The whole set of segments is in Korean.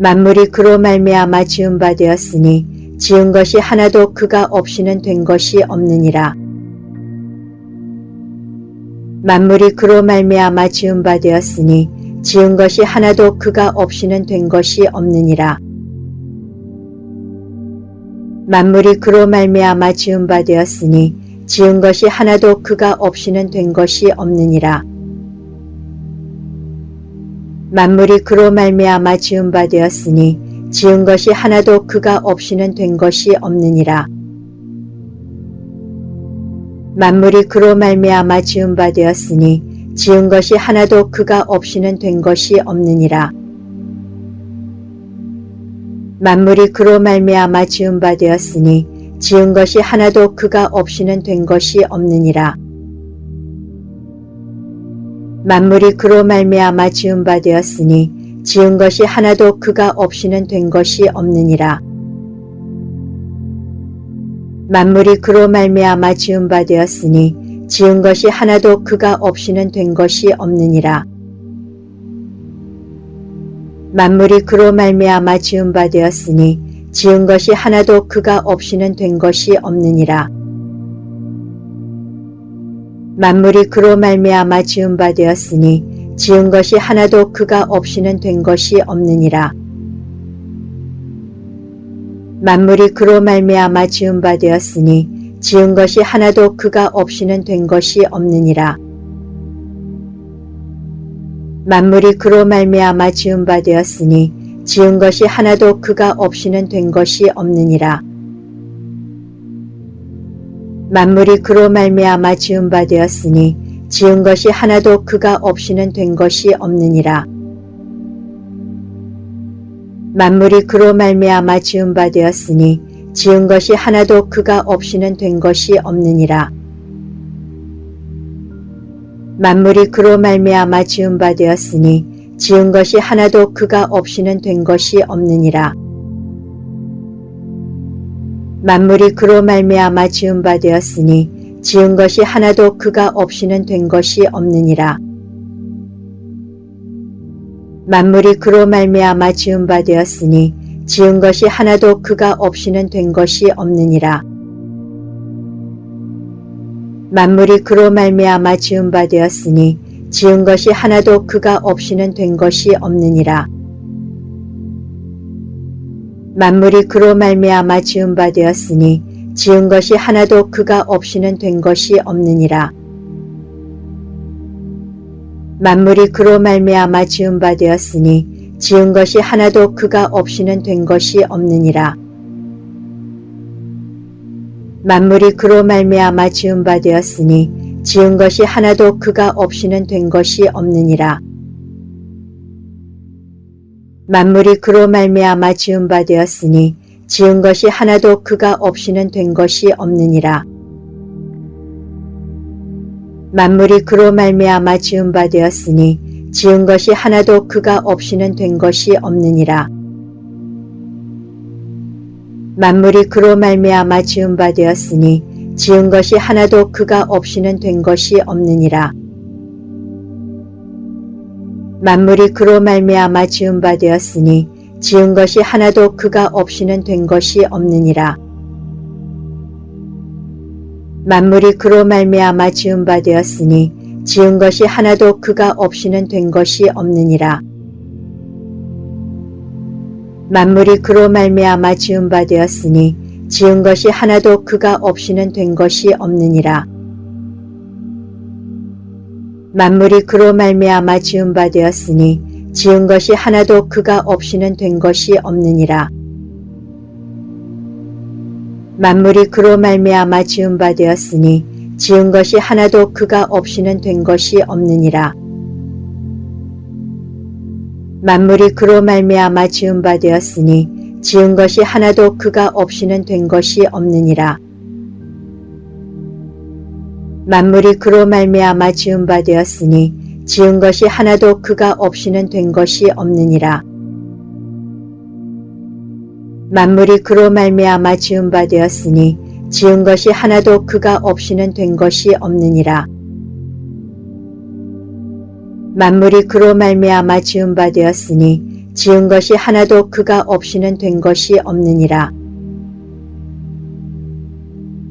만물이 그로 말미암아 지은 바 되었으니 지은 것이 하나도 그가 없이는 된 것이 없느니라. 만물이 그로 말미암아 지은 바 되었으니 지은 것이 하나도 그가 없이는 된 것이 없느니라. 만물이 그로 말미암아 지은 바 되었으니 지은 것이 하나도 그가 없이는 된 것이 없느니라. 만물이 그로 말미암아 지은 바 되었으니 지은 것이 하나도 그가 없이는 된 것이 없느니라. 만물이 그로 말미암아 지은 바 되었으니 지은 것이 하나도 그가 없이는 된 것이 없느니라. 만물이 그로 말미암아 지은 바 되었으니 지은 것이 하나도 그가 없이는 된 것이 없느니라. 만물이 그로 말미암아 지은 바 되었으니 지은 것이 하나도 그가 없이는 된 것이 없느니라. 만물이 그로 말미암아 지은 바 되었으니 지은 것이 하나도 그가 없이는 된 것이 없느니라. 만물이 그로 말미암아 지은 바 되었으니 지은 것이 하나도 그가 없이는 된 것이 없느니라. 만물이 그로 말미암아 지은 바 되었으니 지은 것이 하나도 그가 없이는 된 것이 없느니라. 만물이 그로 말미암아 지은 바 되었으니 지은 것이 하나도 그가 없이는 된 것이 없느니라. 만물이 그로 말미암아 지은 바 되었으니 지은 것이 하나도 그가 없이는 된 것이 없느니라. 만물이 그로 말미암아 지은 바 되었으니 지은 것이 하나도 그가 없이는 된 것이 없느니라. 만물이 그로 말미암아 지은 바 되었으니 지은 것이 하나도 그가 없이는 된 것이 없느니라. 만물이 그로 말미암아 지은 바 되었으니 지은 것이 하나도 그가 없이는 된 것이 없느니라. 만물이 그로 말미암아 지은 바 되었으니 지은 것이 하나도 그가 없이는 된 것이 없느니라. 만물이 그로 말미암아 지은 바 되었으니 지은 것이 하나도 그가 없이는 된 것이 없느니라. 만물이 그로 말미암아 지은 바 되었으니 지은 것이 하나도 그가 없이는 된 것이 없느니라. 만물이 그로 말미암아 지은 바 되었으니 지은 것이 하나도 그가 없이는 된 것이 없느니라. 만물이 그로 말미암아 지은 바 되었으니 지은 것이 하나도 그가 없이는 된 것이 없느니라. 만물이 그로 말미암아 지은 바 되었으니 지은 것이 하나도 그가 없이는 된 것이 없느니라. 만물이 그로 말미암아 지은 바 되었으니 지은 것이 하나도 그가 없이는 된 것이 없느니라. 만물이 그로 말미암아 지은 바 되었으니 지은 것이 하나도 그가 없이는 된 것이 없느니라. 만물이 그로 말미암아 지은 바 되었으니 지은 것이 하나도 그가 없이는 된 것이 없느니라. 만물이 그로 말미암아 지은 바 되었으니 지은 것이 하나도 그가 없이는 된 것이 없느니라. 만물이 그로 말미암아 지은 바 되었으니 지은 것이 하나도 그가 없이는 된 것이 없느니라. 만물이 그로 말미암아 지은 바 되었으니 지은 것이 하나도 그가 없이는 된 것이 없느니라. 만물이 그로 말미암아 지은 바 되었으니 지은 것이 하나도 그가 없이는 된 것이 없느니라. 만물이 그로 말미암아 지은 바 되었으니 지은 것이 하나도 그가 없이는 된 것이 없느니라. 만물이 그로 말미암아 지은 바 되었으니 지은 것이 하나도 그가 없이는 된 것이 없느니라. 만물이 그로 말미암아 지은 바 되었으니 지은 것이 하나도 그가 없이는 된 것이 없느니라. 만물이 그로 말미암아 지은 바 되었으니 지은 것이 하나도 그가 없이는 된 것이 없느니라. 만물이 그로 말미암아 지은 바 되었으니 지은 것이 하나도 그가 없이는 된 것이 없느니라.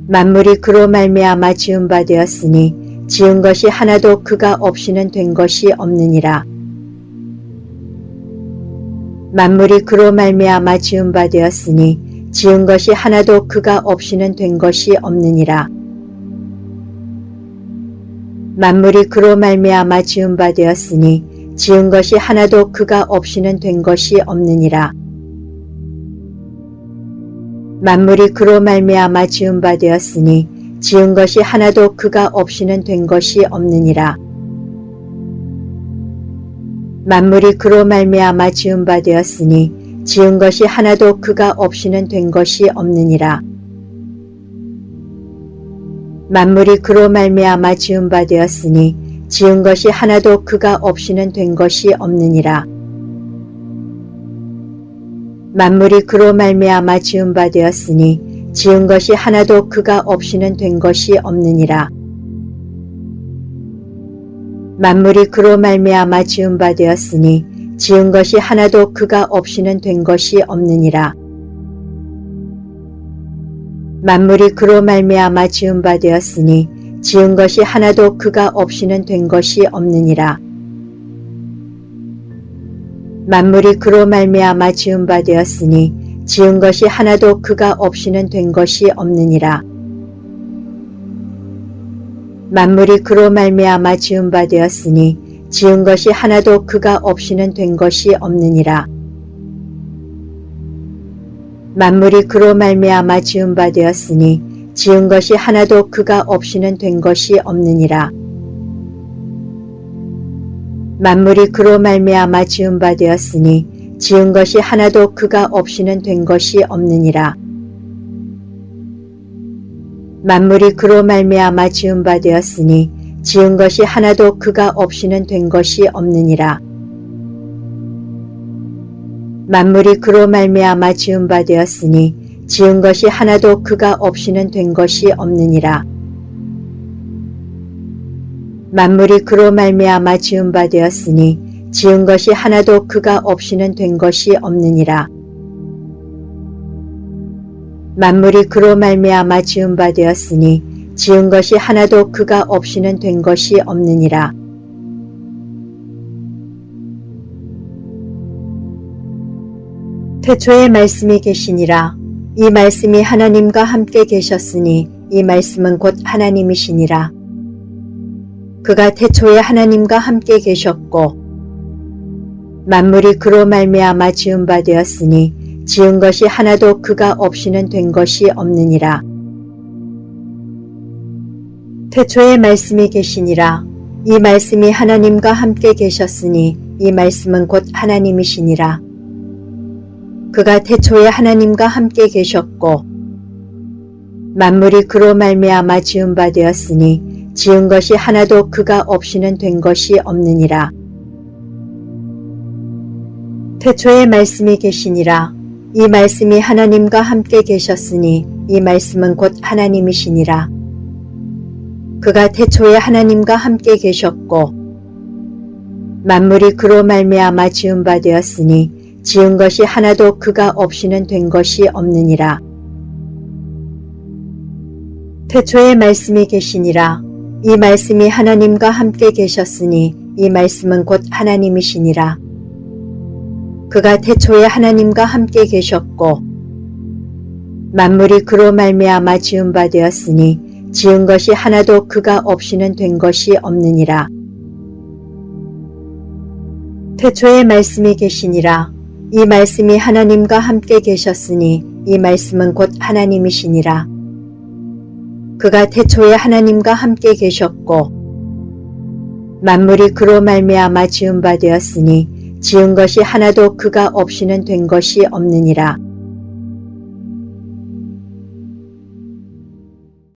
만물이 그로 말미암아 지은 바 되었으니 지은 것이 하나도 그가 없이는 된 것이 없느니라. 만물이 그로 말미암아 지은 바 되었으니 지은 것이 하나도 그가 없이는 된 것이 없느니라. 만물이 그로 말미암아 지은 바 되었으니 지은 것이 하나도 그가 없이는 된 것이 없느니라. 만물이 그로 말미암아 지은 바 되었으니 지은 것이 하나도 그가 없이는 된 것이 없느니라. 만물이 그로 말미암아 지은 바 되었으니 지은 것이 하나도 그가 없이는 된 것이 없느니라. 만물이 그로 말미암아 지은 바 되었으니 지은 것이 하나도 그가 없이는 된 것이 없느니라. 만물이 그로 말미암아 지은 바 되었으니 지은 것이 하나도 그가 없이는 된 것이 없느니라. 만물이 그로 말미암아 지은 바 되었으니 지은 것이 하나도 그가 없이는 된 것이 없느니라. 만물이 그로 말미암아 지은 바 되었으니 지은 것이 하나도 그가 없이는 된 것이 없느니라. 만물이 그로 말미암아 지은 바 되었으니 지은 것이 하나도 그가 없이는 된 것이 없느니라. 만물이 그로 말미암아 지은 바 되었으니 지은 것이 하나도 그가 없이는 된 것이 없느니라. 만물이 그로 말미암아 지은 바 되었으니 지은 것이 하나도 그가 없이는 된 것이 없느니라. 만물이 그로 말미암아 지은 바 되었으니 지은 것이 하나도 그가 없이는 된 것이 없느니라. 만물이 그로 말미암아 지은 바 되었으니 지은 것이 하나도 그가 없이는 된 것이 없느니라. 만물이 그로 말미암아 지은 바 되었으니 지은 것이 하나도 그가 없이는 된 것이 없느니라. 만물이 그로 말미암아 지은 바 되었으니 지은 것이 하나도 그가 없이는 된 것이 없느니라. 만물이 그로 말미암아 지은 바 되었으니 지은 것이 하나도 그가 없이는 된 것이 없느니라. 태초에 말씀이 계시니라. 이 말씀이 하나님과 함께 계셨으니 이 말씀은 곧 하나님이시니라. 그가 태초에 하나님과 함께 계셨고 만물이 그로 말미암아 지은 바 되었으니 지은 것이 하나도 그가 없이는 된 것이 없느니라. 태초에 말씀이 계시니라. 이 말씀이 하나님과 함께 계셨으니 이 말씀은 곧 하나님이시니라. 그가 태초에 하나님과 함께 계셨고 만물이 그로 말미암아 지은 바 되었으니 지은 것이 하나도 그가 없이는 된 것이 없느니라. 태초에 말씀이 계시니라. 이 말씀이 하나님과 함께 계셨으니 이 말씀은 곧 하나님이시니라. 그가 태초에 하나님과 함께 계셨고 만물이 그로 말미암아 지은 바 되었으니 지은 것이 하나도 그가 없이는 된 것이 없느니라. 태초에 말씀이 계시니라. 이 말씀이 하나님과 함께 계셨으니 이 말씀은 곧 하나님이시니라. 그가 태초에 하나님과 함께 계셨고 만물이 그로 말미암아 지은 바 되었으니 지은 것이 하나도 그가 없이는 된 것이 없느니라. 태초에 말씀이 계시니라. 이 말씀이 하나님과 함께 계셨으니 이 말씀은 곧 하나님이시니라. 그가 태초에 하나님과 함께 계셨고 만물이 그로 말미암아 지은 바 되었으니 지은 것이 하나도 그가 없이는 된 것이 없느니라.